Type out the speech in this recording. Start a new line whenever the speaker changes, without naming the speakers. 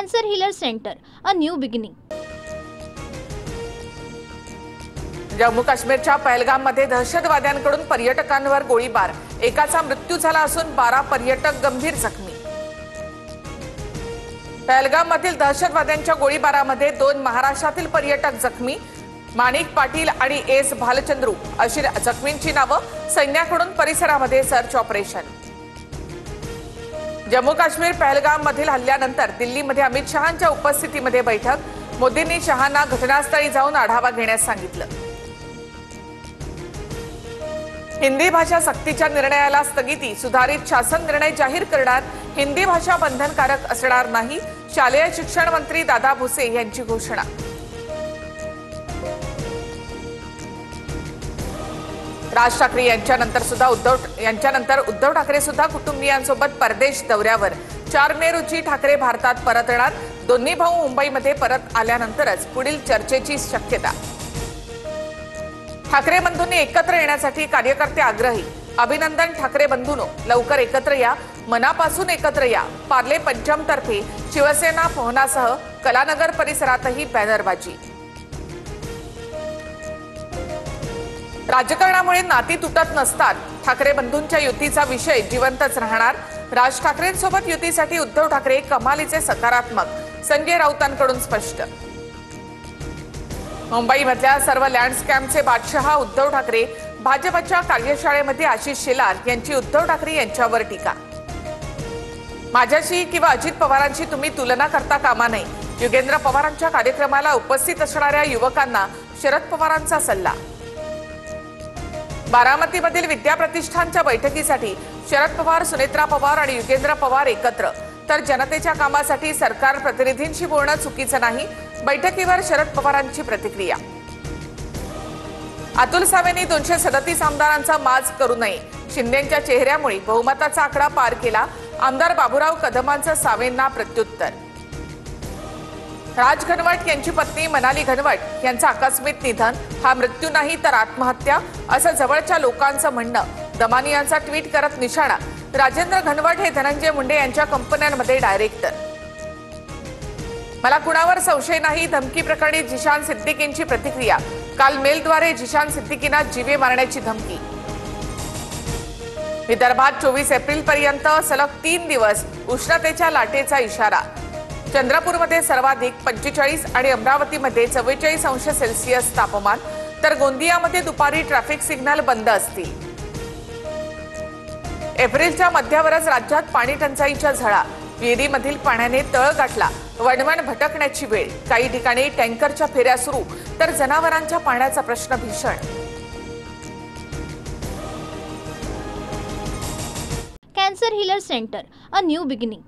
Cancer Healer Center, a new beginning.
Jammu काश्मीरच्या पहलगाममध्ये दहशतवाद्यांकडून पर्यटकांवर गोळीबार, एकाचा मृत्यू झाला असून 12 पर्यटक गंभीर जखमी। पहलगाममधील दहशतवाद्यांच्या गोळीबारामध्ये 2 महाराष्ट्रातील पर्यटक जखमी। माणिक पाटील आणि एस भालचंद्रू अशी जखमींची नावं। सैन्याकडून परिसरामध्ये सर्च ऑपरेशन। जम्मू काश्मीर पहलगाममधील हल्ल्यानंतर दिल्लीमध्ये अमित शहांच्या उपस्थितीमध्ये बैठक। मोदींनी शहांना घटनास्थळी जाऊन आढावा घेण्यास सांगितलं। हिंदी भाषा सक्तीच्या निर्णयाला स्थगिती, सुधारित शासन निर्णय जाहीर करणार। हिंदी भाषा बंधनकारक असणार नाही, शालेय शिक्षण मंत्री दादा भुसे यांची घोषणा। राज ठाकरे यांच्यानंतर उद्धव ठाकरे सुद्धा कुटुंबियांसोबत परदेश दौऱ्यावर। 4 मे रोजी ठाकरे भारतात परतणार। दोन्ही भाऊ मुंबईमध्ये परत आल्यानंतरच पुढील चर्चेची शक्यता। ठाकरे बंधूंनी एकत्र येण्यासाठी कार्यकर्ते आग्रही। अभिनंदन ठाकरे बंधूंनो, लवकर एकत्र या, मनापासून एकत्र या। पार्ले पंचम तर्फे शिवसेना भवनासह कलानगर परिसरातही बॅनरबाजी। राजकारणामुळे नाती तुटत नसतात, ठाकरे बंधूंच्या युतीचा विषय जिवंतच राहणार। राज ठाकरेंसोबत युतीसाठी उद्धव ठाकरे कमालीचे सकारात्मक, संजय राऊतांकडून स्पष्ट। मुंबईमधल्या सर्व लँडस्कॅमचे बादशहा उद्धव ठाकरे। भाजपच्या कार्यशाळेमध्ये आशिष शेलार यांची उद्धव ठाकरे यांच्यावर टीका। माझ्याशी किंवा अजित पवारांशी तुम्ही तुलना करता कामा नये, युगेंद्र पवारांच्या कार्यक्रमाला उपस्थित असणाऱ्या युवकांना शरद पवारांचा सल्ला। बारामतीमधील विद्या प्रतिष्ठानच्या बैठकीसाठी शरद पवार, सुनेत्रा पवार आणि युगेंद्र पवार एकत्र, तर जनतेच्या कामासाठी सरकार प्रतिनिधींशी बोलणं चुकीचं नाही। बैठकीवर शरद पवारांची प्रतिक्रिया। अतुल सावेंनी 237 आमदारांचा माज करू नये, शिंदेंच्या चेहऱ्यामुळे बहुमताचा आकडा पार केला। आमदार बाबूराव कदमांचं सावेंना प्रत्युत्तर। राज घनवट यांची पत्नी मनाली घनवट यांचं आकस्मिक निधन, हा मृत्यू नाही तर आत्महत्या असं जवळच्या लोकांचं म्हणणं। दमानी यांचा ट्विट करत निशाणा। राजेंद्र घनवट हे धनंजय मुंडे यांच्या कंपन्यांमध्ये डायरेक्टर। मला कुणावर संशय नाही, धमकी प्रकरणी जिशान सिद्दीकींची प्रतिक्रिया। काल मेलद्वारे जिशान सिद्दीकींना जीवे मारण्याची धमकी। विदर्भात 24 एप्रिलपर्यंत सलग 3 दिवस उष्णतेच्या लाटेचा इशारा। चंद्रपूरमध्ये सर्वाधिक 45 आणि अमरावतीमध्ये 44 अंश सेल्सिअस तापमान, तर गोंदियामध्ये दुपारी ट्रॅफिक सिग्नल बंद असतील। एप्रिलच्या मध्यावरच राज्यात पाणी टंचाईच्या झळा। विहिरीमधील पाण्याने तळ गाठला, वणवण भटकण्याची वेळ। काही ठिकाणी टँकरच्या फेऱ्या सुरू, तर जनावरांच्या पाण्याचा प्रश्न भीषण।
Cancer Healer Center, a new beginning.